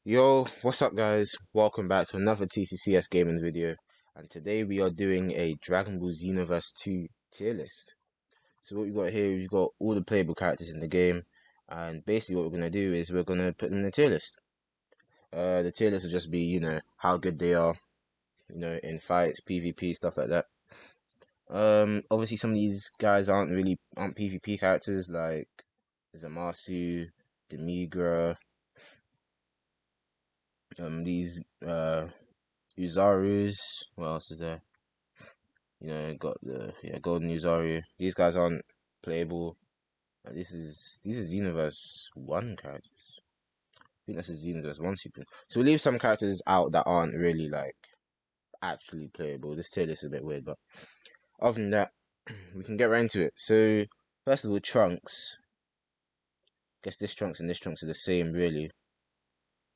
Yo, what's up guys? Welcome back to another TCCS gaming video. And today we are doing a Dragon Ball Xenoverse 2 tier list. So what we got here, we've got all the playable characters in the game. And basically what we're going to do is we're going to put them in the tier list. The tier list will just be, how good they are, in fights, PvP, stuff like that. Obviously some of these guys aren't PvP characters like Zamasu, Demigra, these Uzarus. What else is there? Got the Golden Uzaru. These guys aren't playable. These are Xenoverse 1 characters. I think this is Xenoverse 1 super. So we leave some characters out that aren't really like actually playable. This tier list is a bit weird, but other than that, we can get right into it. So first of all, Trunks. Guess this Trunks and this Trunks are the same, really.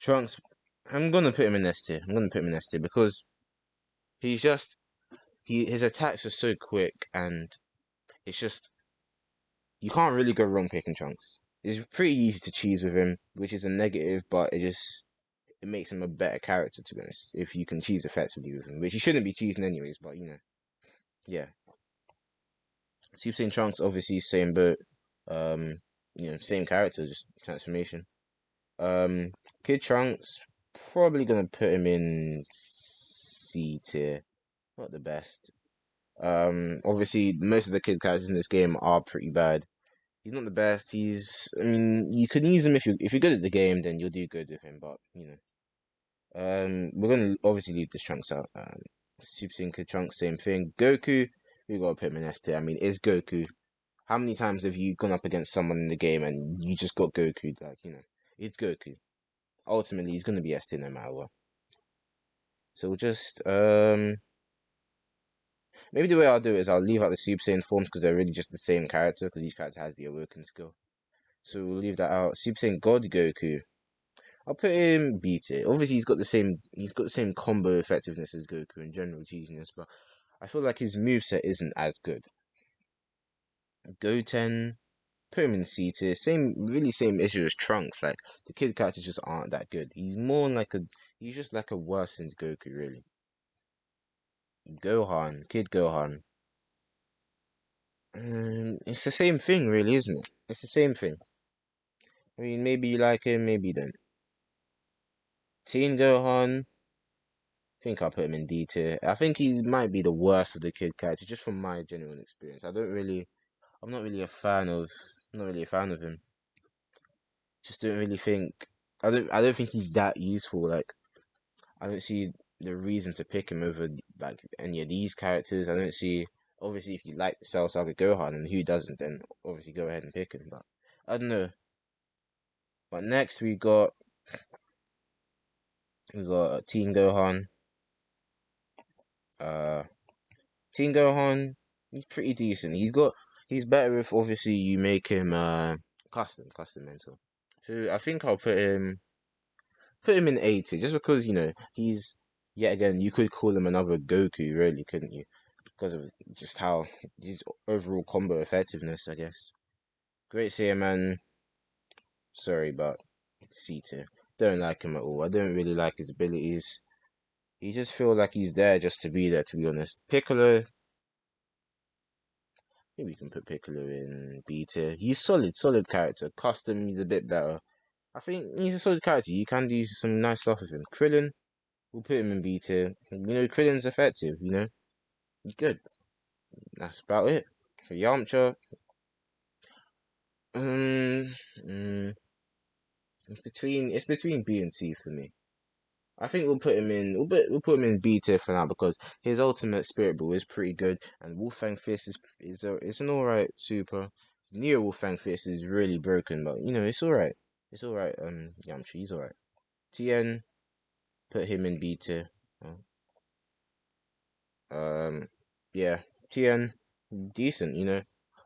Trunks, I'm gonna put him in S tier. I'm gonna put him in S tier because he's just his attacks are so quick and it's just you can't really go wrong picking Trunks. It's pretty easy to cheese with him, which is a negative, but it makes him a better character to be honest. If you can cheese effectively with him, which you shouldn't be cheesing anyways, but yeah. Super Saiyan Trunks obviously same boat, same character, just transformation. Kid Trunks probably gonna put him in C tier, not the best. Obviously most of the kid characters in this game are pretty bad. He's not the best. I mean, you can use him if you're good at the game, then you'll do good with him. But we're gonna obviously leave the Trunks out. Super Saiyan Kid Trunks, same thing. Goku, we gotta put him in S tier. I mean, it's Goku. How many times have you gone up against someone in the game and you just got Goku? Like, it's Goku. Ultimately, he's gonna be S tier no matter what. So we'll just maybe the way I'll do it is I'll leave out the Super Saiyan forms because they're really just the same character because each character has the awoken skill. So we'll leave that out. Super Saiyan God Goku. I'll put him B tier. Obviously he's got the same combo effectiveness as Goku and general genius, but I feel like his moveset isn't as good. Goten, put him in C tier. Same issue as Trunks. Like the kid characters just aren't that good. He's just like a worsened Goku really. Kid Gohan. It's the same thing really, isn't it? It's the same thing. I mean, maybe you like him, maybe you don't. Teen Gohan, think I'll put him in D tier. I think he might be the worst of the kid characters, just from my genuine experience. I'm not really a fan of him. Just don't really think, I don't think he's that useful. Like, I don't see the reason to pick him over like any of these characters. I don't see. Obviously, if you like Cell Saga Gohan, and who doesn't, then obviously go ahead and pick him. But I don't know. But next we got Teen Gohan. Uh, Teen Gohan, he's pretty decent. He's better if obviously you make him custom mental. So I think I'll put him in 80 just because he's yet again you could call him another Goku really, couldn't you? Because of just how his overall combo effectiveness, I guess. Great Saiyaman, sorry, but C tier. Don't like him at all. I don't really like his abilities. He just feel like he's there just to be there, to be honest. Piccolo, maybe we can put Piccolo in B tier. He's solid character. Custom, he's a bit better. I think he's a solid character. You can do some nice stuff with him. Krillin, we'll put him in B tier. Krillin's effective. He's good. That's about it. For Yamcha, um, mm, it's between B and C for me. I think we'll put him in B tier for now because his ultimate Spirit Ball is pretty good, and Wolfang Fist is an alright super. Neo Wolfang Fist is really broken, but it's alright. It's alright. Yamcha, he's alright. Tien, put him in B tier. Yeah, Tien, decent.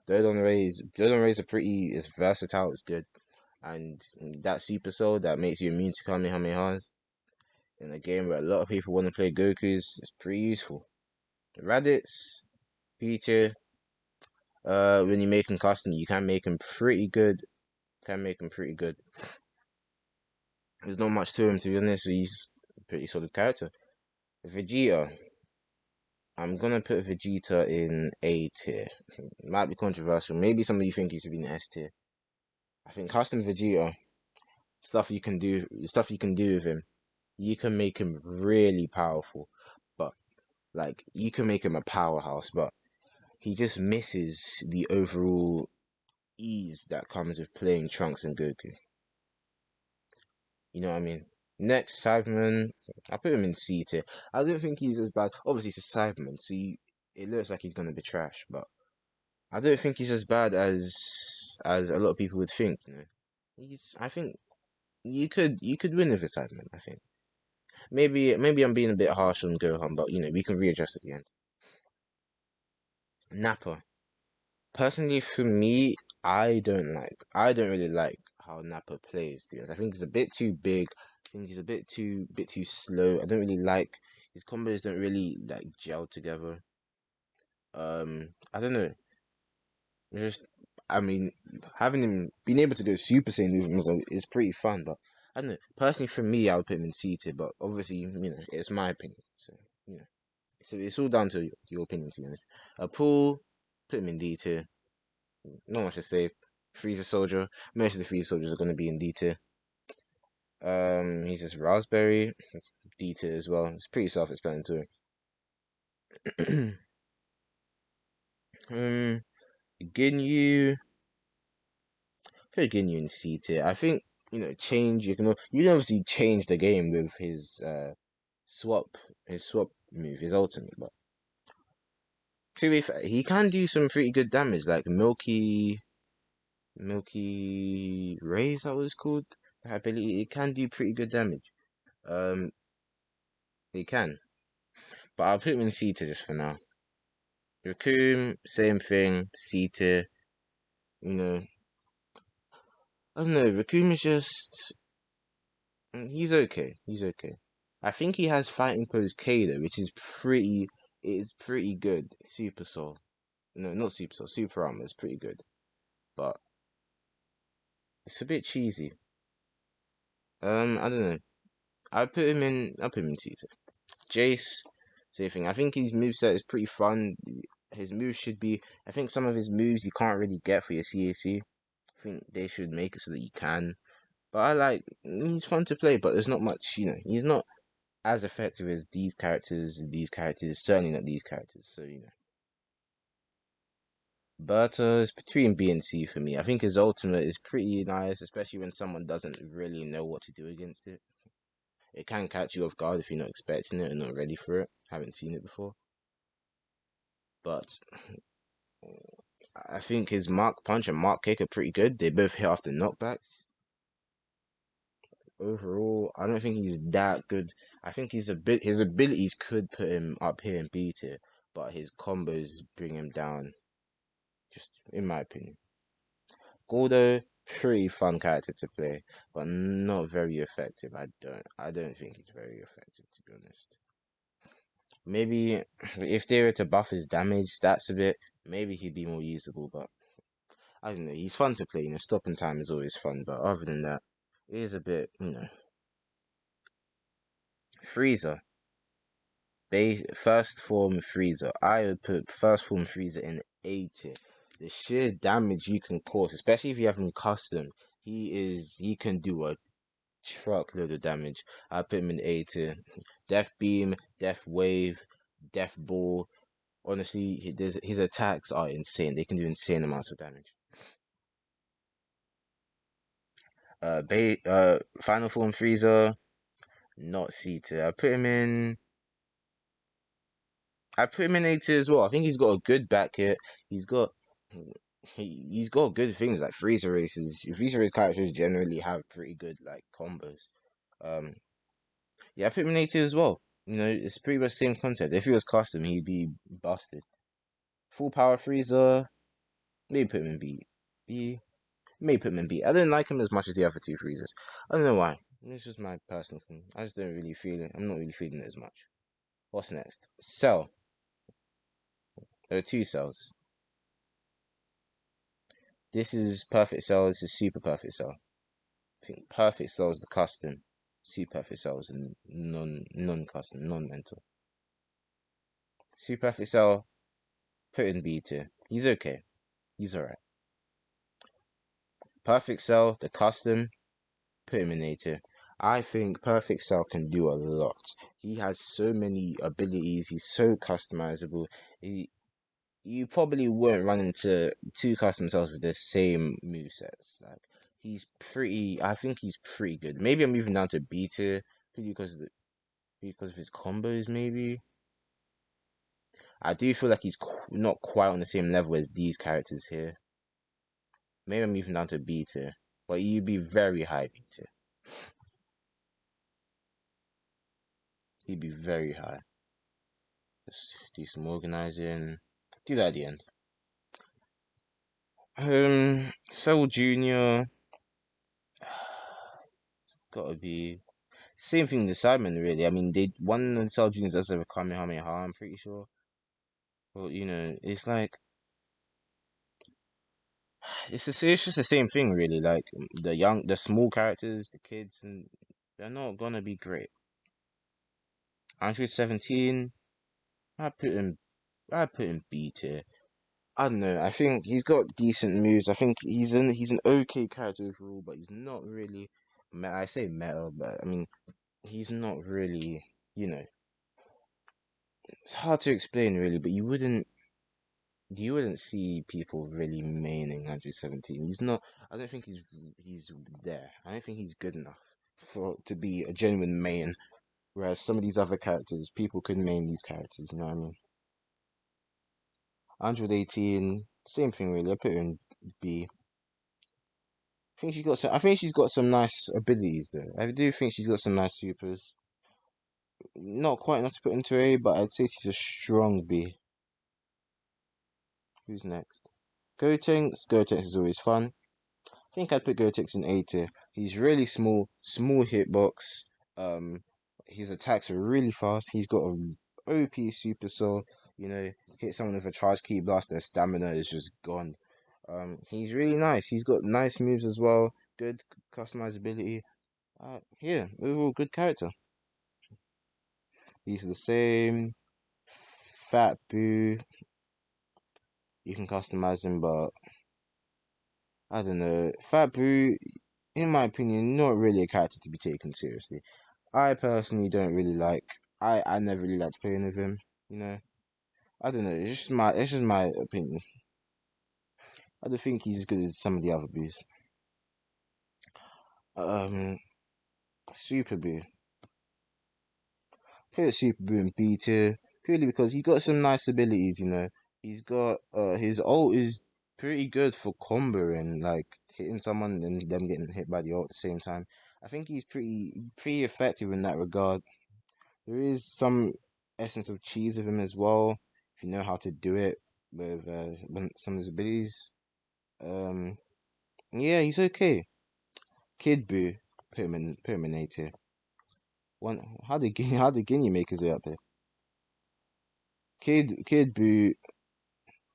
Dodon Rays are pretty. It's versatile. It's good, and that Super Soul that makes you immune to Kamehamehas in a game where a lot of people want to play Goku's is pretty useful. Raditz, Peter, when you make him custom, you can make him pretty good. Can make him pretty good. There's not much to him, to be honest. He's a pretty solid character. Vegeta. I'm gonna put Vegeta in A tier. Might be controversial. Maybe some of you think he should be in S tier. I think custom Vegeta stuff you can do with him. You can make him really powerful, but like you can make him a powerhouse, but he just misses the overall ease that comes with playing Trunks and Goku. You know what I mean? Next, Cyberman, I put him in C tier. I don't think he's as bad. Obviously, he's a Cyberman, so it looks like he's gonna be trash, but I don't think he's as bad as a lot of people would think. You know, I think you could win with a Cyberman. I think maybe I'm being a bit harsh on Gohan, but you know we can readjust at the end. Nappa. Personally, for me, I don't really like how Nappa plays. To be honest. I think he's a bit too big. I think he's a bit too slow. I don't really like his combos. Don't really like gel together. I don't know. Just, I mean, having him being able to go Super Saiyan movements is pretty fun. But I don't know. Personally, for me, I would put him in C tier. But obviously, you know, it's my opinion. So you know, so it's all down to your opinion. To be honest, Pool, put him in D tier. Not much to say. Frieza Soldier. Most of the Frieza Soldiers are going to be in D tier. He's just Raspberry. D tier as well. It's pretty self-explanatory. um, Ginyu. Put Ginyu in C tier. I think you can obviously change the game with swap his swap move, his ultimate. But to be fair, he can do some pretty good damage, like Milky Ray, is that what it's called? I believe it can do pretty good damage. Um, it can, but I'll put him in C tier just for now. Raccoon, same thing, C tier. You know, I don't know. Raccoon is just he's okay. He's okay. I think he has fighting pose K though, which is pretty good. Super Soul, no, not Super Soul. Super Armor is pretty good, but it's a bit cheesy. I don't know. I put him in C tier. Jace, same thing. I think his moveset is pretty fun. His moves should be. I think some of his moves you can't really get for your CAC. I think they should make it so that you can. But he's fun to play, but there's not much, he's not as effective as these characters, certainly not these characters. So, Berta is between B and C for me. I think his ultimate is pretty nice, especially when someone doesn't really know what to do against it. It can catch you off guard if you're not expecting it and not ready for it, haven't seen it before. But I think his Mark Punch and Mark Kick are pretty good. They both hit after knockbacks. Overall, I don't think he's that good. I think his abilities could put him up here and beat it, but his combos bring him down. Just in my opinion. Gordo, pretty fun character to play, but not very effective. I don't think he's very effective, to be honest. Maybe if they were to buff his damage stats a bit, maybe he'd be more usable, but I don't know. He's fun to play. Stopping time is always fun, but other than that, it is a bit, Frieza. First form Frieza. I would put first form Frieza in A tier. The sheer damage you can cause, especially if you have him custom, he can do a truckload of damage. I put him in A tier. Death Beam, Death Wave, Death Ball. Honestly, his attacks are insane. They can do insane amounts of damage. Final form Frieza, not C tier. I put him in A tier as well. I think he's got a good back hit. He's got he's got good things like Frieza races. Frieza race characters generally have pretty good like combos. Um, yeah, I put him in A tier as well. It's pretty much the same concept. If he was custom, he'd be busted. Full power Frieza, maybe put him in B. B, maybe put him in B. I don't like him as much as the other two Friezas. I don't know why. It's just my personal thing. I just don't really feel it. I'm not really feeling it as much. What's next? Cell. There are two cells. This is perfect cell. This is super perfect cell. I think perfect cell is the custom. Super Perfect Cell is non-custom, non-mental. Super Perfect Cell, put in B tier. He's okay. He's alright. Perfect Cell, the custom, put him in A tier. I think Perfect Cell can do a lot. He has so many abilities. He's so customizable. You probably won't run into two custom cells with the same movesets. Like I think he's pretty good. Maybe I'm moving down to B tier because of his combos. Maybe I do feel like he's not quite on the same level as these characters here. Maybe I'm moving down to B tier, but you'd be very high B tier. He'd be very high. Just do some organizing. Do that at the end. Cell Junior. Gotta be same thing with Simon, really. I mean, they one of the Cell Juniors does have a Kamehameha, I'm pretty sure. But it's like it's just the same thing, really. Like the small characters, the kids, and they're not gonna be great. Android 17, I put him, I put him B tier. I don't know. I think he's got decent moves. I think he's an okay character overall, but he's not really. I say meta, but I mean he's not really. It's hard to explain really, but you wouldn't see people really maining 117. He's not. I don't think he's there. I don't think he's good enough to be a genuine main. Whereas some of these other characters, people could main these characters. You know what I mean? 118, same thing really. I put her in B. I think she's got some nice abilities though. I do think she's got some nice supers. Not quite enough to put into A, but I'd say she's a strong B. Who's next? Gotenks. Gotenks is always fun. I think I'd put Gotenks in A tier. He's really small hitbox. Um, his attacks are really fast. He's got a OP super soul. Hit someone with a charge key blast, their stamina is just gone. He's really nice. He's got nice moves as well. Good customizability. Yeah, overall good character. These are the same. Fat Boo. You can customize him, but I don't know. Fat Boo, in my opinion, not really a character to be taken seriously. I personally don't really like. I never really liked playing with him. You know. I don't know. It's just my opinion. I don't think he's as good as some of the other Boos. Um, Super Boo. Put Super Boo in B tier purely because he got some nice abilities. He's got his ult is pretty good for comboing, like hitting someone and them getting hit by the ult at the same time. I think he's pretty effective in that regard. There is some essence of cheese with him as well, if you know how to do it with some of his abilities. Um, yeah, he's okay. Kid Boo, put him in A tier. How did Guinea make his way up there? Kid Boo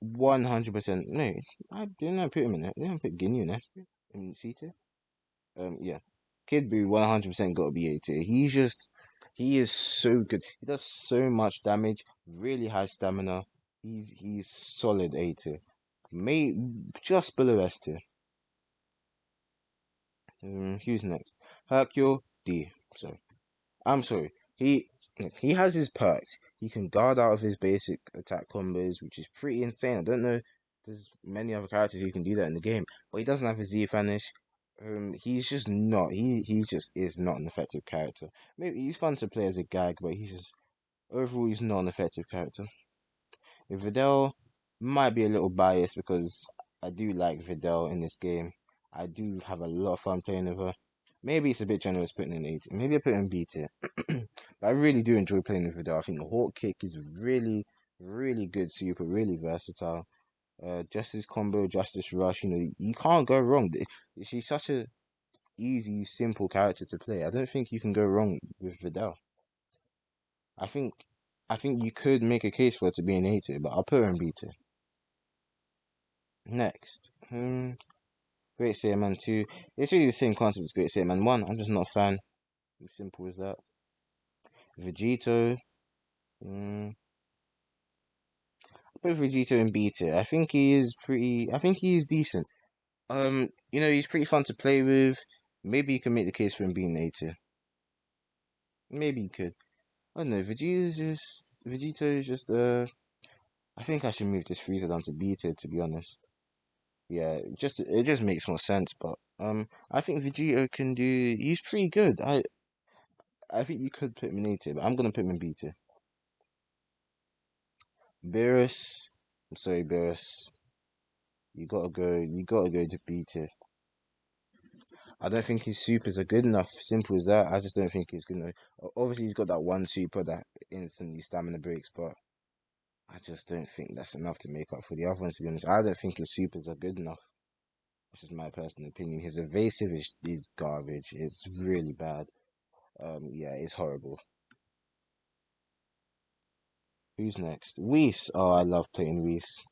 100%. No, I didn't put him in there. I didn't put Ginyu next to in C tier. Yeah. Kid Buu 100% got to be A tier. He is so good. He does so much damage. Really high stamina. He's solid A tier. May just below S tier. Who's next? Hercule D. So I'm sorry. He has his perks. He can guard out of his basic attack combos, which is pretty insane. I don't know. There's many other characters who can do that in the game, but he doesn't have a Z vanish. He's just not. He just is not an effective character. Maybe he's fun to play as a gag, but overall he's not an effective character. With Videl, might be a little biased because I do like Videl in this game. I do have a lot of fun playing with her. Maybe it's a bit generous putting in A tier. Maybe I put in B tier. But I really do enjoy playing with Videl. I think the Hawk Kick is really, really good super, really versatile. Justice Combo, Justice Rush, you can't go wrong. She's such a easy, simple character to play. I don't think you can go wrong with Videl. I think I think you could make a case for her to be an A tier, but I'll put her in B tier. Next. Great Saiyan Man 2. It's really the same concept as Great Saiyan Man 1. I'm just not a fan. As simple as that. Vegito. Mm, put Vegito in B tier. I think he is pretty. I think he is decent. He's pretty fun to play with. Maybe you can make the case for him being A tier. Maybe you could. I don't know. Vegito is just. I think I should move this Frieza down to B tier, to be honest. Yeah, it just makes more sense. But I think Vegito can do. He's pretty good. I think you could put him in A tier, but I'm gonna put him in B tier. Beerus. I'm sorry, Beerus. You gotta go. You gotta go to B tier. I don't think his supers are good enough. Simple as that. I just don't think he's good enough. Obviously, he's got that one super that instantly stamina breaks, but I just don't think that's enough to make up for the other ones. To be honest, I don't think his supers are good enough. This is my personal opinion. His evasive is garbage. It's really bad. Yeah, it's horrible. Who's next? Whis. Oh, I love playing Whis.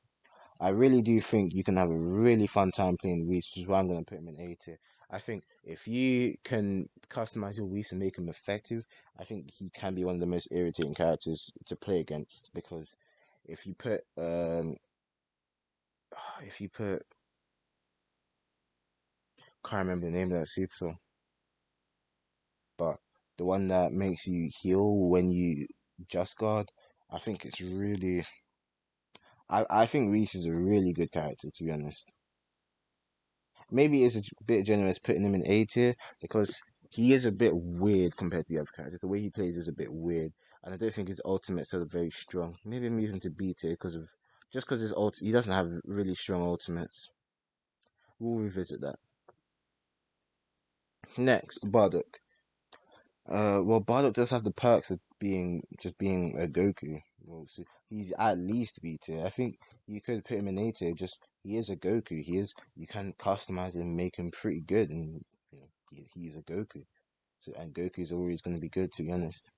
I really do think you can have a really fun time playing Whis, which is why I'm going to put him in A tier. I think if you can customize your Whis and make him effective, I think he can be one of the most irritating characters to play against because if you put if you put can't remember the name of that super song, but the one that makes you heal when you just guard, I think it's really I think Reese is a really good character, to be honest. Maybe it's a bit generous putting him in A tier because he is a bit weird compared to the other characters. The way he plays is a bit weird, and I don't think his ultimates are very strong. Maybe move him to B tier because he doesn't have really strong ultimates. We'll revisit that. Next, Bardock. Well, Bardock does have the perks of being a Goku. Well, so he's at least B tier. I think you could put him in A tier. Just he is a Goku. You can customize him, make him pretty good, and he's a Goku. So and Goku's always going to be good, to be honest.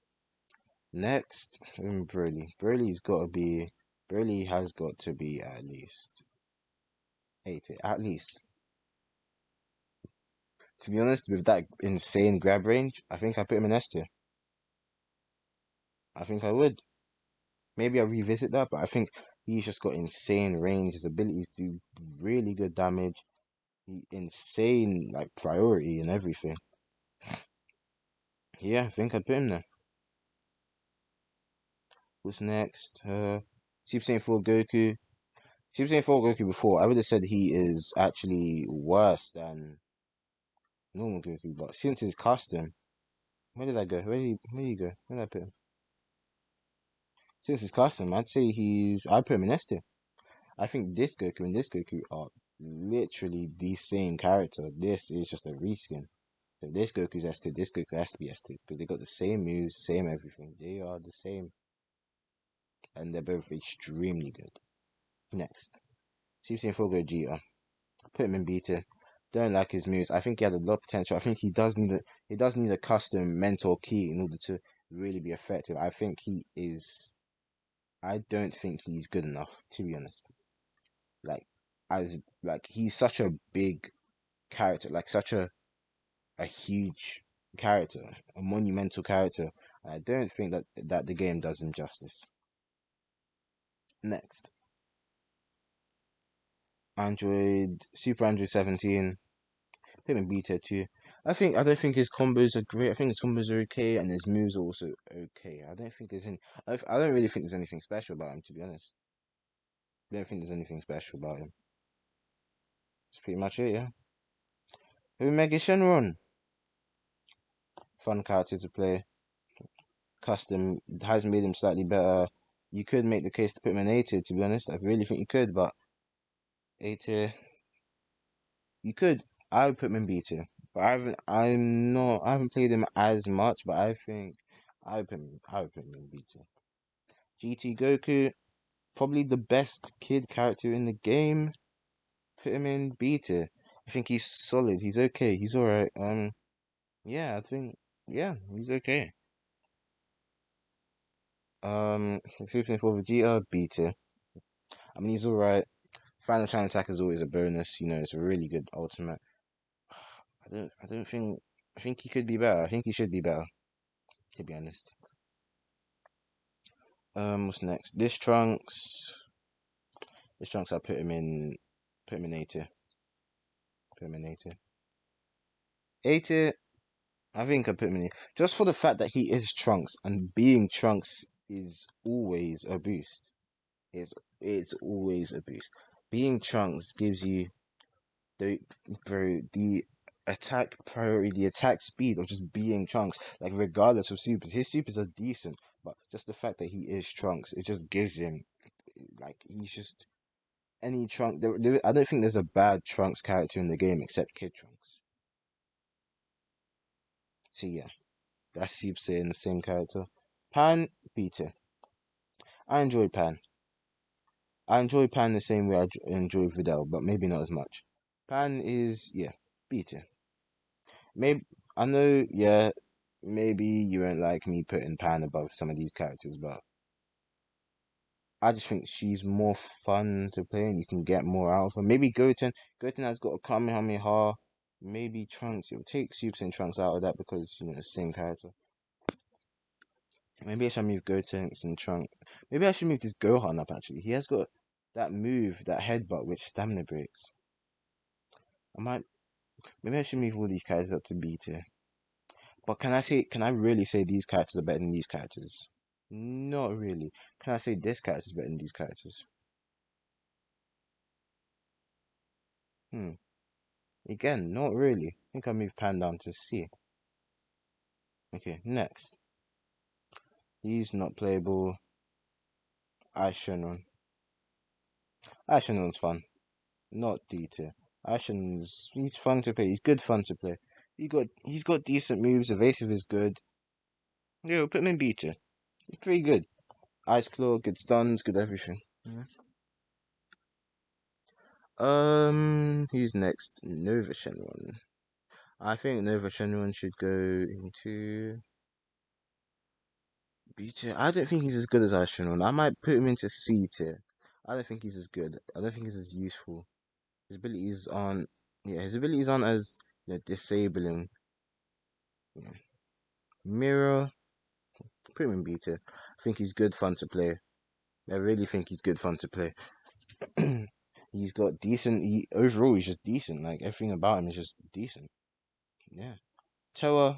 Next, Broly. Broly has got to be at least A tier, at least. To be honest, with that insane grab range, I think I put him in S tier. I think I would. Maybe I'll revisit that, but I think he's just got insane range. His abilities do really good damage. Insane like priority and everything. Yeah, I think I'd put him there. What's next? Super Saiyan 4 Goku. Super Saiyan 4 Goku before, I would have said he is actually worse than normal Goku, but since his custom, where did I go? Where did you go? Where did I put him? Since his custom, I'd put him in S tier. I think this Goku and this Goku are literally the same character. This is just a reskin. So this Goku's S tier, this Goku has to be S tier because they got the same moves, same everything. They are the same, and they're both extremely good. Next, Super Saiyan 4 Gogeta. Put him in B tier. Don't like his moves. I think he had a lot of potential. I think he does need a custom mentor key in order to really be effective. I don't think he's good enough, to be honest. Like he's such a big character, like such a huge character, a monumental character. I don't think that the game does him justice. Next, Super Android 17, him in beta too. I don't think his combos are great. I think his combos are okay, and his moves are also okay. I don't think there's any. I don't really think there's anything special about him, to be honest. I don't think there's anything special about him. That's pretty much it, yeah. Mega Shenron, fun character to play. Custom has made him slightly better. You could make the case to put him in A tier, to be honest. I really think you could, but A tier, you could. I would put him in B tier, but I haven't played him as much, but I think I would put him in B tier. GT Goku, probably the best kid character in the game. Put him in B tier. I think he's solid. He's okay. He's alright. Yeah, I think yeah, he's okay. Super for Vegeta, B tier. I mean, he's alright. Final Challenge Attack is always a bonus. It's a really good ultimate. I don't think. I think he could be better. I think he should be better, to be honest. What's next? This Trunks, I put him in A tier. Put him in A tier. A tier, I think I put him in just for the fact that he is Trunks, and being Trunks is always a boost. It's it's always a boost. Being Trunks gives you the the attack priority, the attack speed of just being Trunks, like regardless of supers. His supers are decent, but just the fact that he is Trunks, it just gives him like he's just any Trunk. I don't think there's a bad Trunks character in the game except Kid Trunks. So yeah, that's Super Saiyan, the same character. Pan, Peter. I enjoy Pan. I enjoy Pan the same way I enjoy Videl, but maybe not as much. Pan is yeah, Peter. Maybe I know, yeah, maybe you won't like me putting Pan above some of these characters, but I just think she's more fun to play and you can get more out of her. Maybe Goten. Goten has got a Kamehameha. Maybe Trunks. It will take Super Saiyan Trunks out of that because, the same character. Maybe I should move Goten and Trunks. Maybe I should move this Gohan up actually. He has got that move, that headbutt, which stamina breaks. I might. Maybe I should move all these characters up to B tier. But can I really say these characters are better than these characters? Not really. Can I say this character is better than these characters? Hmm. Again, not really. I think I moved Pan down to C. Okay, next. He's not playable. Aishinon. Aishinon's fun. Not D tier. He's fun to play. He's good fun to play. He's got decent moves. Evasive is good. Yeah, put him in B tier. He's pretty good. Ice Claw, good stuns, good everything. Yeah. Who's next? Nova Shenron. I think Nova Shenron should go into B tier. I don't think he's as good as Ice Shenron. I might put him into C tier. I don't think he's as good. I don't think he's as useful. His abilities aren't. Yeah, his abilities aren't as disabling. Yeah. Mirror, put him in B tier. I think he's good fun to play. I really think he's good fun to play. He's got decent. Overall, he's just decent. Like everything about him is just decent. Yeah. Toa,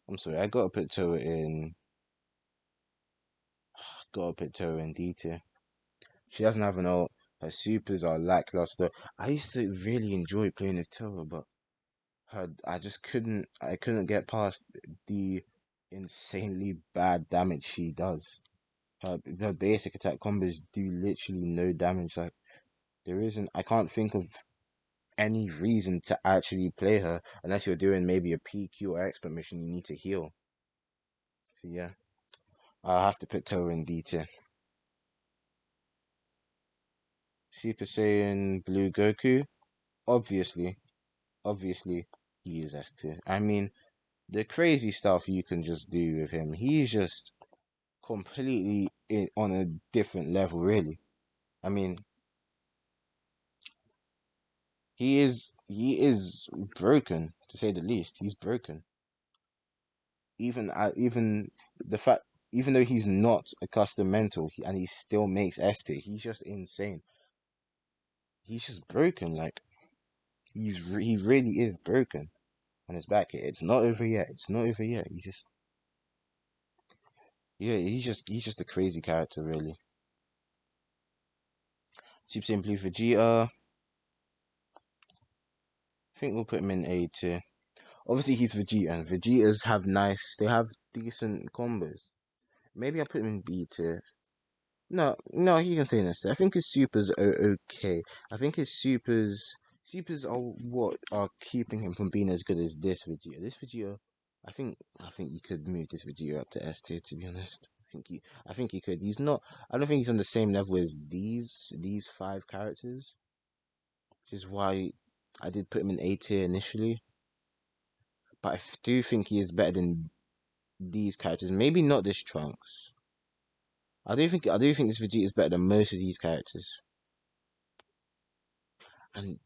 I'm sorry, I gotta put Toa in. Gotta put Toa in D tier. She doesn't have an ult. Her supers are lackluster. I used to really enjoy playing with Toa, but I just couldn't. I couldn't get past the insanely bad damage she does. Her basic attack combos do literally no damage. Like there isn't. I can't think of any reason to actually play her unless you're doing maybe a PQ or expert mission. You need to heal. So yeah, I'll have to put Toa in D tier. Super Saiyan Blue Goku, obviously, obviously he is S tier. I mean, the crazy stuff you can just do with him, he's just completely on a different level, really. I mean, he is broken to say the least. He's broken. Even the fact, even though he's not a custom mental, and he still makes S tier, he's just insane. He's just broken. Like he really is broken on his back here. It's not over yet. It's not over yet. Yeah, he's just a crazy character, really. Super Saiyan Blue Vegeta. I think we'll put him in A tier. Obviously, he's Vegeta, and Vegetas they have decent combos. Maybe I put him in B tier. No, no, he can stay in S tier. I think his supers are okay. I think his supers are what are keeping him from being as good as this Vegeta. This Vegeta, I think you could move this Vegeta up to S tier. To be honest, I think you could. He's not. I don't think he's on the same level as these five characters, which is why I did put him in A tier initially. But I do think he is better than these characters. Maybe not this Trunks. I do think this Vegeta is better than most of these characters. And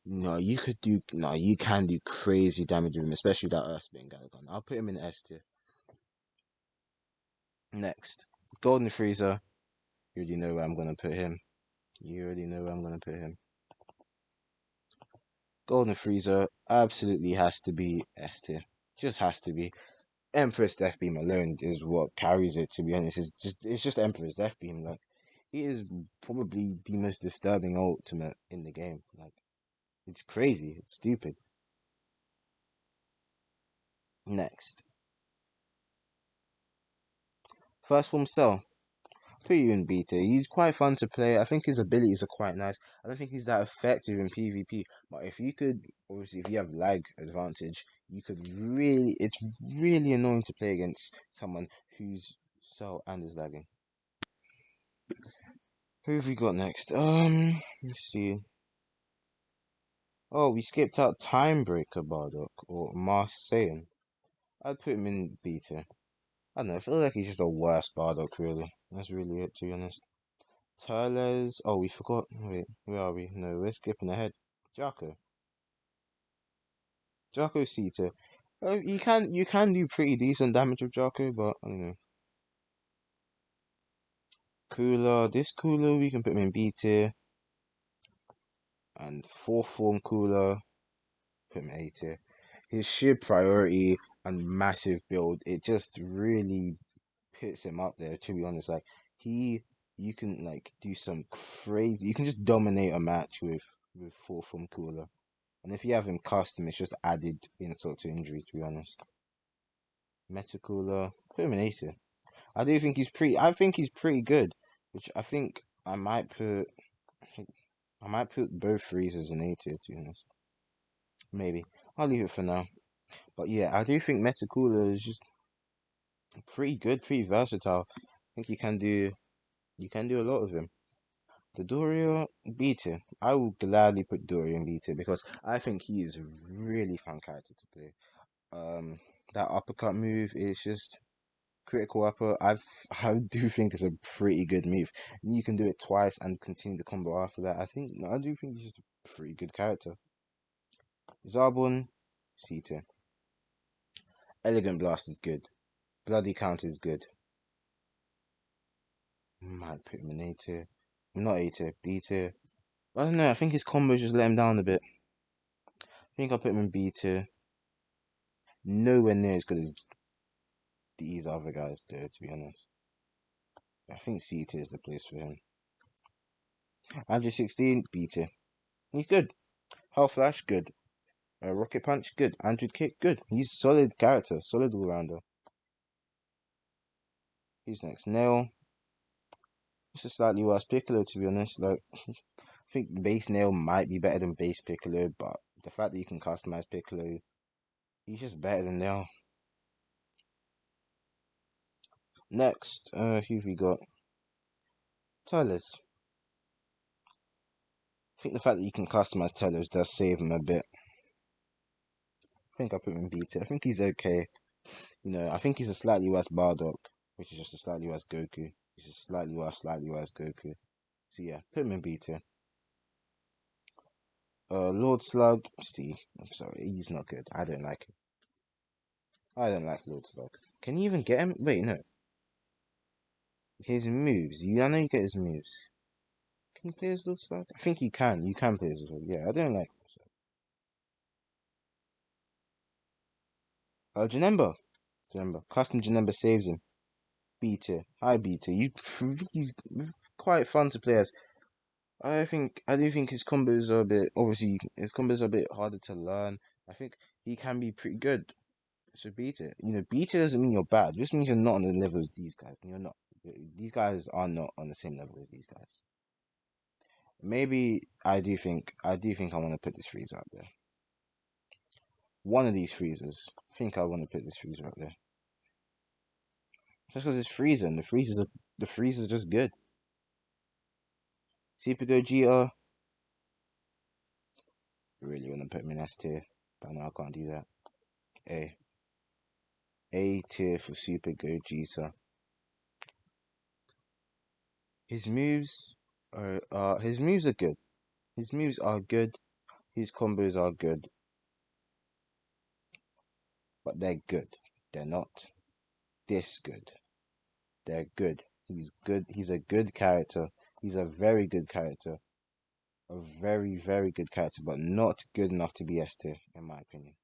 No, you could do. No, you can do crazy damage with him, especially that Earthbane Galagon. I'll put him in S tier. Next, Golden Frieza. You already know where I'm gonna put him. You already know where I'm gonna put him. Golden Frieza absolutely has to be S tier. Just has to be. Empress Death Beam alone is what carries it. To be honest, it's just Empress Death Beam. Like, it is probably the most disturbing ultimate in the game. Like, it's crazy. It's stupid. Next, First Form Cell. Put you in beta. He's quite fun to play. I think his abilities are quite nice. I don't think he's that effective in PvP. But if you could, obviously, if you have lag advantage, you could really. It's really annoying to play against someone who's Cell and is lagging. Who have we got next? Let's see. Oh, we skipped out Timebreaker Bardock or Mars Saiyan. I'd put him in beta. I don't know. I feel like he's just a worse Bardock, really. That's really it, to be honest. Turles. Oh, we forgot. Wait, where are we? No, we're skipping ahead. Jocko. Jocko Sita. You can do pretty decent damage with Jocko, but I don't know. Cooler. This Cooler, we can put him in B tier. And fourth form Cooler, put him A tier. His sheer priority and massive build, it just really puts him up there, to be honest. Like, you can like do some crazy, you can just dominate a match with fourth form Cooler. And if you have him custom, it's just added insult to injury, to be honest. Metacooler, put him in A tier. I think he's pretty good. Which I might put both Freezers in A tier, to be honest. Maybe. I'll leave it for now. But yeah, I do think Metacooler is just pretty good, pretty versatile. I think you can do a lot of him. The Doria B tier. I will gladly put Doria in B tier because I think he is a really fun character to play. Um, that uppercut move is just critical upper. I do think it's a pretty good move. You can do it twice and continue the combo after that. I do think he's just a pretty good character. Zarbon, C tier. Elegant Blast is good. Bloody Counter is good. Might put him in A tier. Not A tier, B tier. I don't know. I think his combos just let him down a bit. I think I'll put him in B tier. Nowhere near as good as these other guys do, to be honest. I think C tier is the place for him. Andrew 16, B tier. He's good. Health Flash, good. Rocket Punch, good. Andrew Kick, good. He's solid character, solid all rounder. Who's next? Nail. It's a slightly worse Piccolo, to be honest. Like, I think base Nail might be better than base Piccolo, but the fact that you can customize Piccolo, he's just better than Nail. Next, who've we got? Tellers. I think the fact that you can customize Tellers does save him a bit. I think I put him in beta. I think he's okay. I think he's a slightly worse Bardock, which is just a slightly worse Goku. He's a slightly worse Goku. So yeah, put him in beta. Lord Slug, C. I'm sorry, he's not good. I don't like him. I don't like Lord Slug. Can you even get him? Wait, no. His moves. I know you get his moves. Can you play as Lord Slug? I think you can. You can play as Lord. Yeah, I don't like him. Janemba. Custom Janemba saves him. Beta. Hi, Beta. He's quite fun to play as. I do think his combos are a bit, obviously, his combos are a bit harder to learn. I think he can be pretty good. So beta, beta doesn't mean you're bad. It just means you're not on the level as these guys. You're not. These guys are not on the same level as these guys. Maybe I want to put this freezer up there. One of these freezers. I think I want to put this freezer up there. Just because it's freezer and the freezer's just good. Super Gogeta. Really want to put him in S tier, but no, I can't do that. A. A tier for Super Gogeta. His moves are good. His moves are good. His combos are good, but they're good. They're not this good. They're good. He's good. He's a good character. He's a very good character. A very, very good character, but not good enough to be S tier, in my opinion.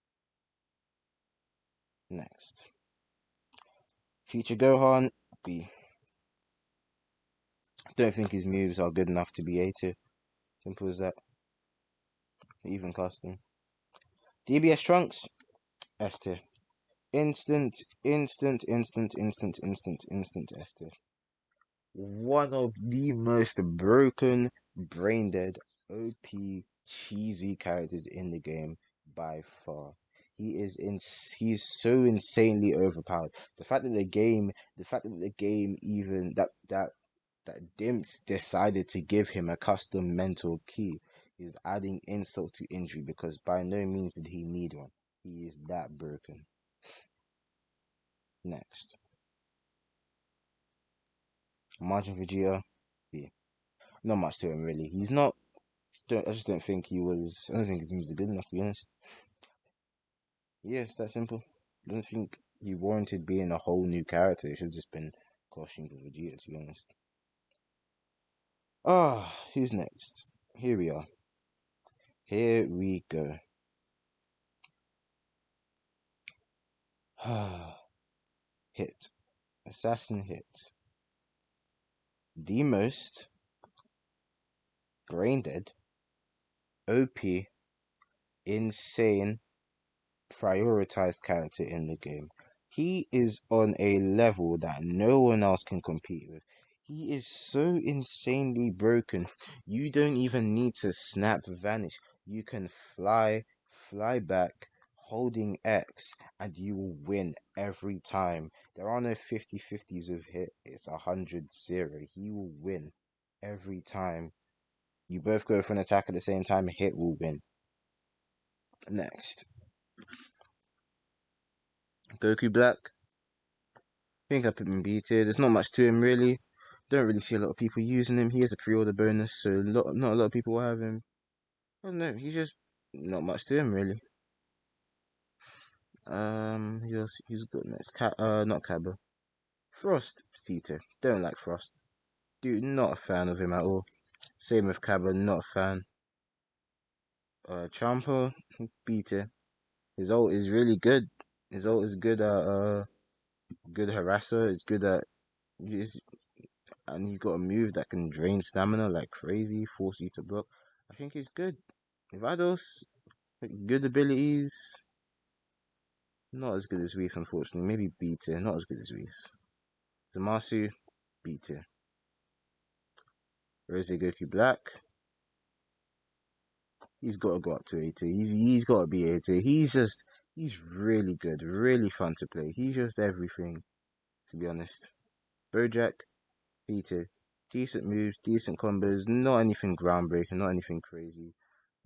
Next. Future Gohan, B. Don't think his moves are good enough to be A tier. Simple as that. Even custom. DBS Trunks, S tier. Instant S tier. One of the most broken, brain dead, OP, cheesy characters in the game by far. He's so insanely overpowered. The fact that the game even that Dimps decided to give him a custom mental key is adding insult to injury because by no means did he need one. He is that broken. Next. Margin Vegeta. Yeah. Not much to him really. He's not I just don't think he was I don't think his moves are good enough to be honest. Yeah, it's that simple. I don't think he warranted being a whole new character. It should have just been costume for Vegeta to be honest. Who's next? Here we are. Here we go. Hit. Assassin hit. The most brain dead, OP, insane, prioritized character in the game. He is on a level that no one else can compete with. He is so insanely broken. You don't even need to snap vanish. You can fly back, holding X, and you will win every time. There are no 50-50s with hit. It's 100-0. He will win every time. You both go for an attack at the same time, hit will win. Next. Goku Black. I think I put him B tier. There's not much to him really. Don't really see a lot of people using him. He has a pre-order bonus, so not a lot of people will have him. I don't know. He's just not much to him really. He's good next. Not Cabba. Frost C tier. Don't like Frost. Dude, not a fan of him at all. Same with Cabba. Not a fan. Champa B tier. His ult is really good. His ult is good at good harasser. It's good at and he's got a move that can drain stamina like crazy, force you to block. I think he's good. Vados, good abilities, not as good as Reese, unfortunately. Maybe B tier, not as good as Reese. Zamasu, B tier. Rose Goku Black, he's got to go up to A tier. He's got to be A tier. He's really good, really fun to play. He's just everything, to be honest. Bojack, B tier. Decent moves, decent combos, not anything groundbreaking, not anything crazy.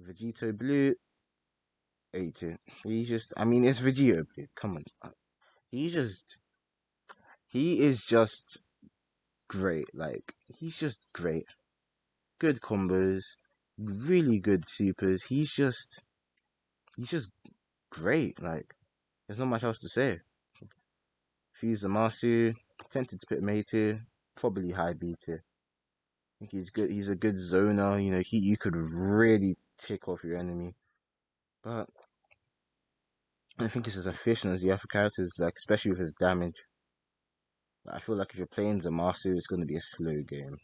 Vegito Blue, A tier. I mean, it's Vegito Blue. Come on. He is just great. Like, he's just great. Good combos, really good supers. He's just great. Like, there's not much else to say. Frieza Masu, tempted to put him A tier, probably high B tier. I think he's good. He's a good zoner. You know, you could really tick off your enemy. But I don't think he's as efficient as the other characters, like especially with his damage. I feel like if you're playing Zamasu, it's going to be a slow game.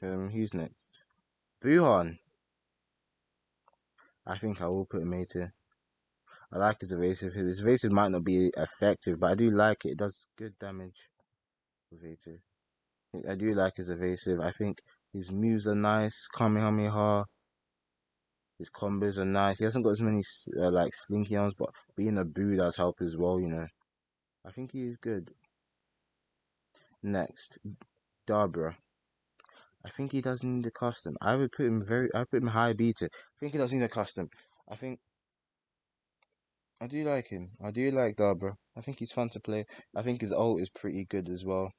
Who's next? Buhan. I think I will put him A tier. I like his evasive. His evasive might not be effective, but I do like it. It does good damage with A tier. I do like his evasive. I think his moves are nice. Kamehameha. His combos are nice. He hasn't got as many like slinky arms, but being a boo does help as well. You know. I think he is good. Next, Darbra. I think he does need a custom. I put him high beta. I think he does need a custom. I think I do like him. I do like Darbra. I think he's fun to play. I think his ult is pretty good as well.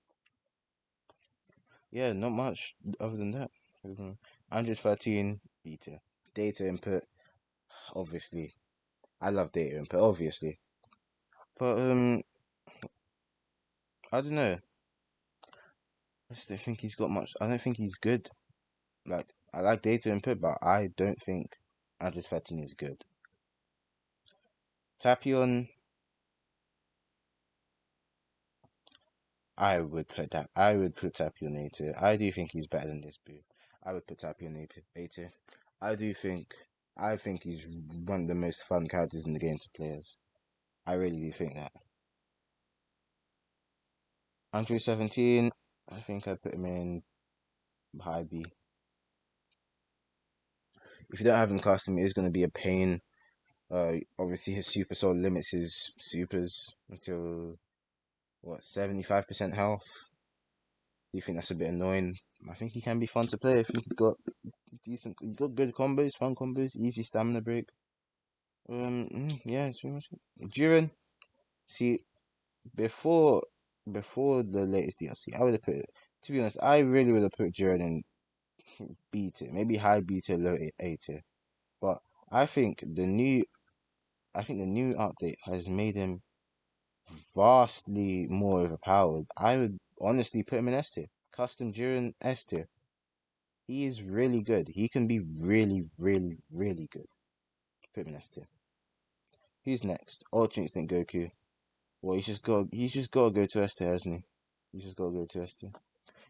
Yeah, not much other than that. 113 beta. Data input, obviously. I love data input, obviously. But I don't know. I just don't think he's got much. I don't think he's good. Like I like data input, but I don't think 113 is good. Tapion, I would put that. I would put Tapion A tier. I do think he's better than this boo. I would put Tapion A tier. I do think. I think he's one of the most fun characters in the game to play as. I really do think that. 117. I think I'd put him in high B. If you don't have him custom, it is going to be a pain. Obviously his super soul limits his supers until what 75% health. Do you think that's a bit annoying? I think he can be fun to play. I think he's got he's got good combos, fun combos, easy stamina break. Yeah, it's pretty much it. Jiren, see, before before the latest DLC, I would have put. To be honest, I really would have put Jiren in B tier, maybe high B tier, low A tier. But I think the new, I think the new update has made him vastly more overpowered. I would honestly put him in S tier. Custom Jiren S tier. He is really good. He can be really, really, really good. Put him in S tier. Who's next? Ultra Instinct Goku. Well, he's just got to go to S tier, hasn't he? He's just got to go to S tier.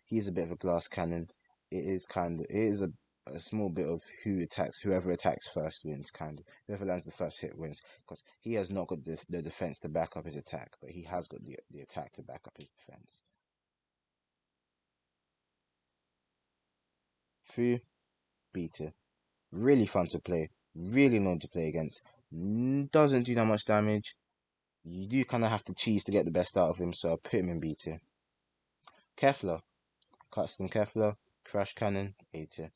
He is a bit of a glass cannon. It is a small bit of whoever attacks first wins, kind of. Whoever lands the first hit wins, because he has not got the defense to back up his attack, but he has got the attack to back up his defense. Fu, Beta, really fun to play, really annoying to play against. Doesn't do that much damage. You do kind of have to cheese to get the best out of him, so I put him in B tier. Kefla, custom Kefla, Crash Cannon, A tier.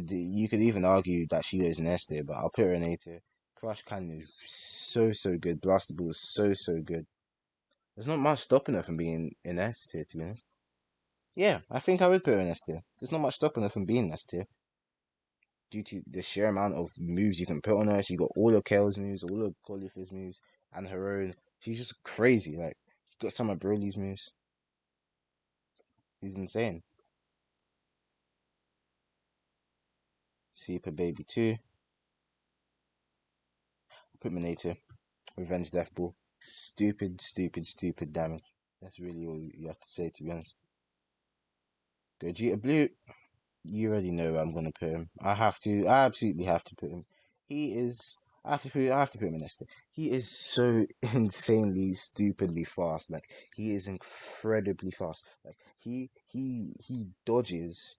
You could even argue that she is an S tier, but I'll put her in A tier. Crash Cannon is so good. Blaster Ball is so good. There's not much stopping her from being in S tier, to be honest. Yeah, I think I would put her in S tier. There's not much stopping her from being S tier due to the sheer amount of moves you can put on her. She got all of Kale's moves, all of Cauliflower's moves, and her own. She's just crazy. Like she's got some of Broly's moves. He's insane. Super Baby 2. Put Revenge Death Ball. Stupid damage. That's really all you have to say, to be honest. Gogeta Blue. You already know where I'm gonna put him. I have to. I absolutely have to put him. He is. I have to put him in Esther. He is so insanely, stupidly fast. Like he is incredibly fast. Like he dodges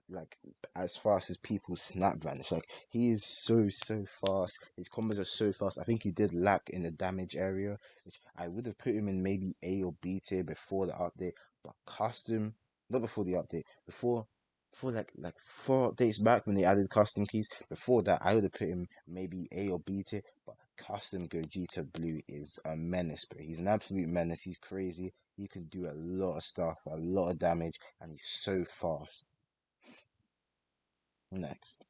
like as fast as people's snap vanish. Like he is so fast. His combos are so fast. I think he did lack in the damage area, which I would have put him in maybe A or B tier before the update. But custom, not before the update, before like 4 updates back when they added custom keys. Before that, I would have put him maybe A or B tier. But custom Gogeta Blue is a menace, bro. He's an absolute menace. He's crazy. He can do a lot of stuff, a lot of damage, and he's so fast. Next,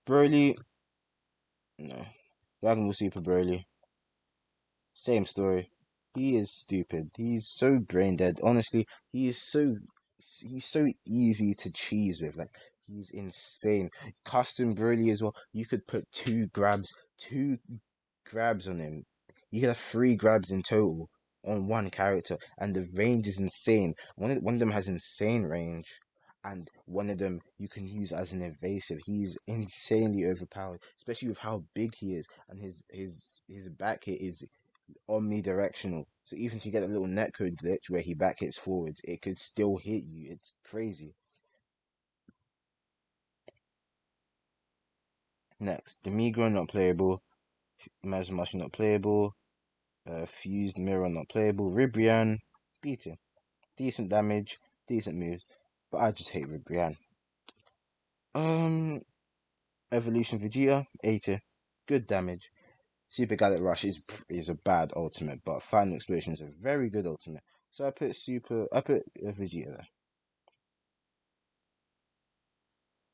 Broly. No, Dragon Ball Super Broly. Same story. He is stupid. He's so brain dead. Honestly, he's so easy to cheese with. Like he's insane. Custom Broly as well. You could put two grabs on him. You could have 3 grabs in total on one character, and the range is insane. One of them has insane range, and one of them you can use as an evasive. He's insanely overpowered, especially with how big he is, and his back hit is omnidirectional. So even if you get a little netcode glitch where he back hits forwards, it could still hit you. It's crazy. Next, Demigro not playable. Mazamashi not playable. Fused Mirror not playable. Ribrian, beaten. Decent damage, decent moves, but I just hate Ribrian. Um, Evolution Vegeta, 80. Good damage. Super Gallet Rush is a bad ultimate, but Final Explosion is a very good ultimate. So I put Vegeta there.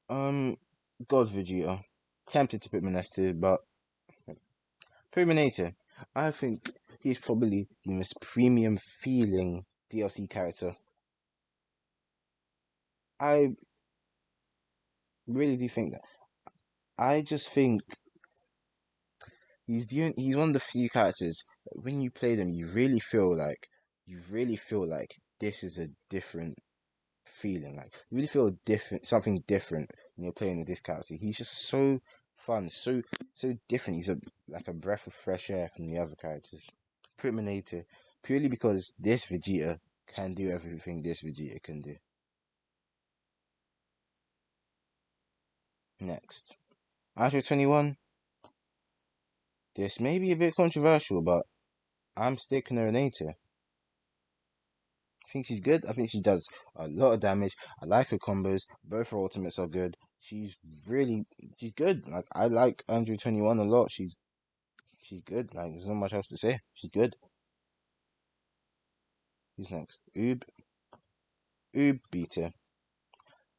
God Vegeta. Tempted to put him in S2, but put him in A-tier. I think he's probably the most premium feeling DLC character. I really do think that. I just think he's one of the few characters that when you play them, you really feel like this is a different feeling. Like you really feel different, something different when you're playing with this character. He's just so fun, so different. He's like a breath of fresh air from the other characters. Put him in A tier purely because this Vegeta can do everything this Vegeta can do. Next, Astro 21. This may be a bit controversial, but I'm sticking her in A tier. I think she's good. I think she does a lot of damage. I like her combos. Both her ultimates are good. She's good. Like I like Andrew 21 a lot. She's good. Like there's not much else to say. She's good. Who's next? Oob Beta. I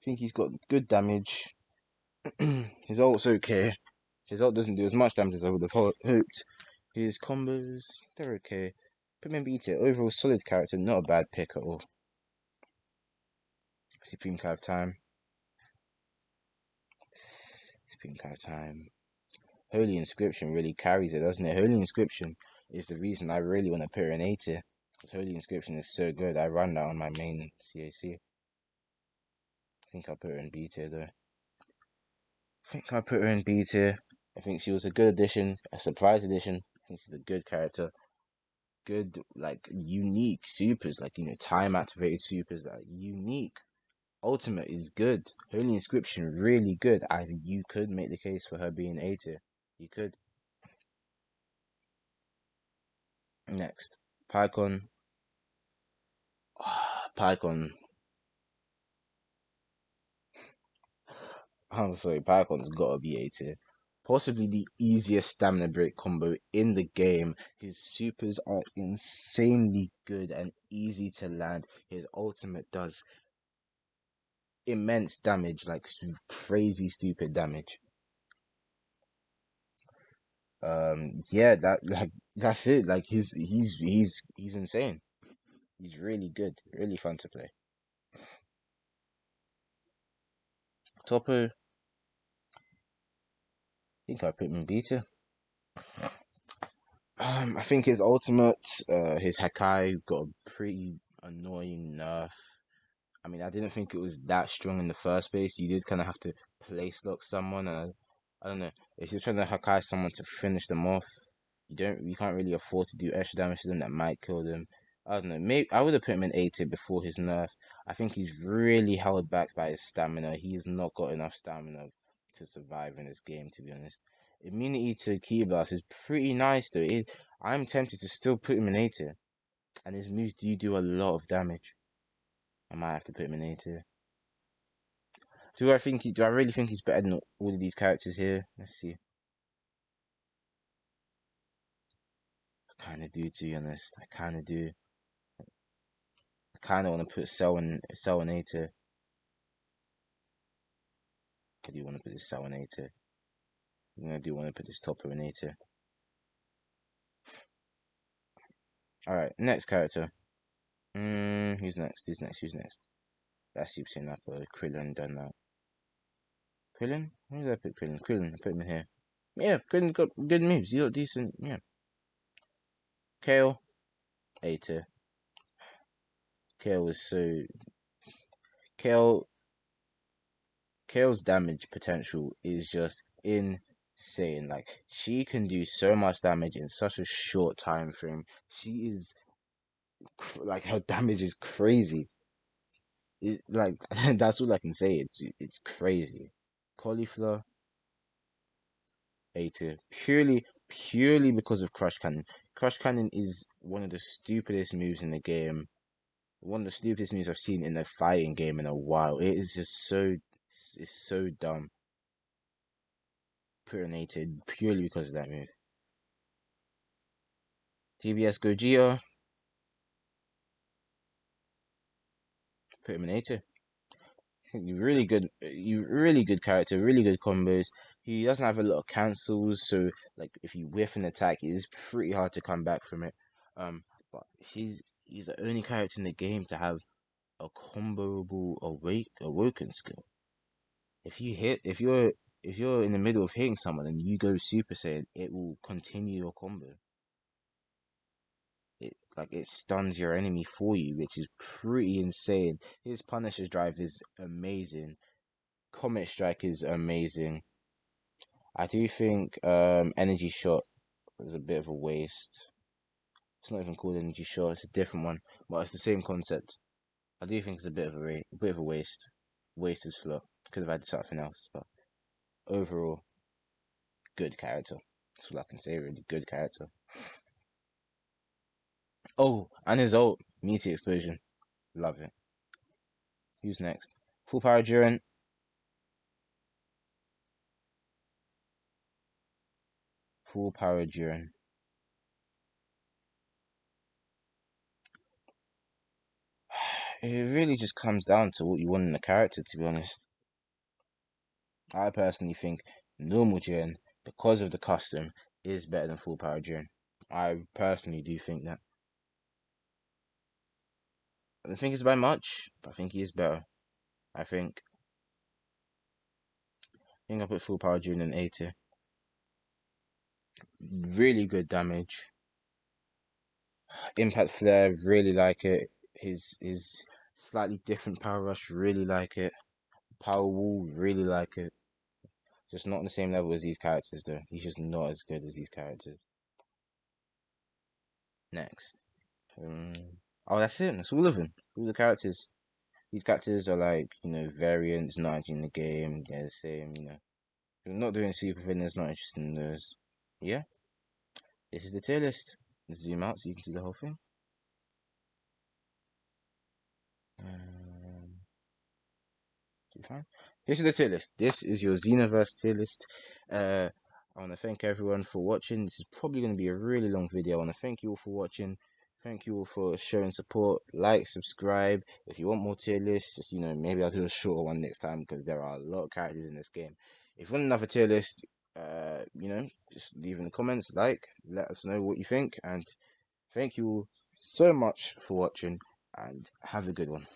think he's got good damage. His ult's okay. His ult doesn't do as much damage as I would have hoped. His combos, they're okay. Put him in Beta. Overall solid character, not a bad pick at all. Supreme Card time. Supreme Card time. Holy Inscription really carries it, doesn't it? Holy Inscription is the reason I really want to put her in A tier. Because Holy Inscription is so good. I run that on my main CAC. I think I'll put her in B tier though. I think she was a good addition, a surprise addition. I think she's a good character. Good, like, unique supers, like, time activated supers that are unique. Ultimate is good. Holy Inscription, really good. You could make the case for her being A tier. You could. Next, Pycon. Pycon. I'm sorry, Pycon's gotta be A tier. Possibly the easiest stamina break combo in the game. His supers are insanely good and easy to land. His ultimate does immense damage, like crazy stupid damage. Yeah, that's it. Like he's insane. He's really good, really fun to play. Topo, I think I put him in beta. I think his ultimate, his Hakai got a pretty annoying nerf. I mean, I didn't think it was that strong in the first place. You did kind of have to place lock someone, and I don't know if you're trying to Hakai someone to finish them off. You can't really afford to do extra damage to them that might kill them. I don't know. Maybe I would have put him in A tier before his nerf. I think he's really held back by his stamina. He's not got enough stamina to survive in this game, to be honest. Immunity to Key Blast is pretty nice though. I'm tempted to still put him in A tier, and his moves do a lot of damage. I might have to put him in A tier. Do I really think he's better than all of these characters here? Let's see. I kind of do, to be honest. I kind of do. I kind of want to put Cell in A tier. I do want to put this Cell in A tier. I do want to put this Topper in A tier. Alright, next character. Who's next? Who's next? That's Super Saiyan Upper. Krillin done that. Krillin? Where did I put Krillin? Krillin, I put him in here. Yeah, Krillin got good moves. He got decent, yeah. Kale, A tier. Kale was so... Kale... Kale's damage potential is just insane. Like, she can do so much damage in such a short time frame. She is... Like, her damage is crazy. Like, that's all I can say. It's crazy. Cauliflower, A tier. Purely because of Crush Cannon. Crush Cannon is one of the stupidest moves in the game. One of the stupidest moves I've seen in a fighting game in a while. It is just it's so dumb. Purinated purely because of that move. TBS Gogeta, put him in A tier. Really good, you really good character, really good combos. He doesn't have a lot of cancels, so like if you whiff an attack, it is pretty hard to come back from it. But he's the only character in the game to have a comboable awoken skill. If you're in the middle of hitting someone and you go Super Saiyan, it will continue your combo. It stuns your enemy for you, which is pretty insane. His Punisher's drive is amazing. Comet Strike is amazing. I do think Energy Shot is a bit of a waste. It's not even called Energy Shot, it's a different one, but it's the same concept. I do think it's a bit of a waste. Waste his slot. Could have had something else, but overall, good character. That's all I can say. Really good character. Oh, and his ult, Meteor Explosion. Love it. Who's next? Full Power Jiren. Full Power Jiren. It really just comes down to what you want in a character, to be honest. I personally think normal Jiren, because of the custom, is better than Full Power Jiren. I personally do think that. I don't think it's by much, but I think he is better. I think. I put Full Power Jiren in A tier. Really good damage. Impact Flare, really like it. His slightly different Power Rush, really like it. Power Wall, really like it. Just not on the same level as these characters, though. He's just not as good as these characters. Next. Um, oh, that's it. That's all of them. All the characters. These characters are like, variants, not actually in the game. They're the same. If you're not doing super villains, not interested in those. Yeah, this is the tier list. Let's zoom out so you can see the whole thing. Um, fine. This is the tier list. This is your Xenoverse tier list. I want to thank everyone for watching. This is probably going to be a really long video. I want to thank you all for watching. Thank you all for showing support. Like, subscribe. If you want more tier lists, just maybe I'll do a shorter one next time because there are a lot of characters in this game. If you want another tier list, just leave in the comments. Let us know what you think, and thank you all so much for watching, and have a good one.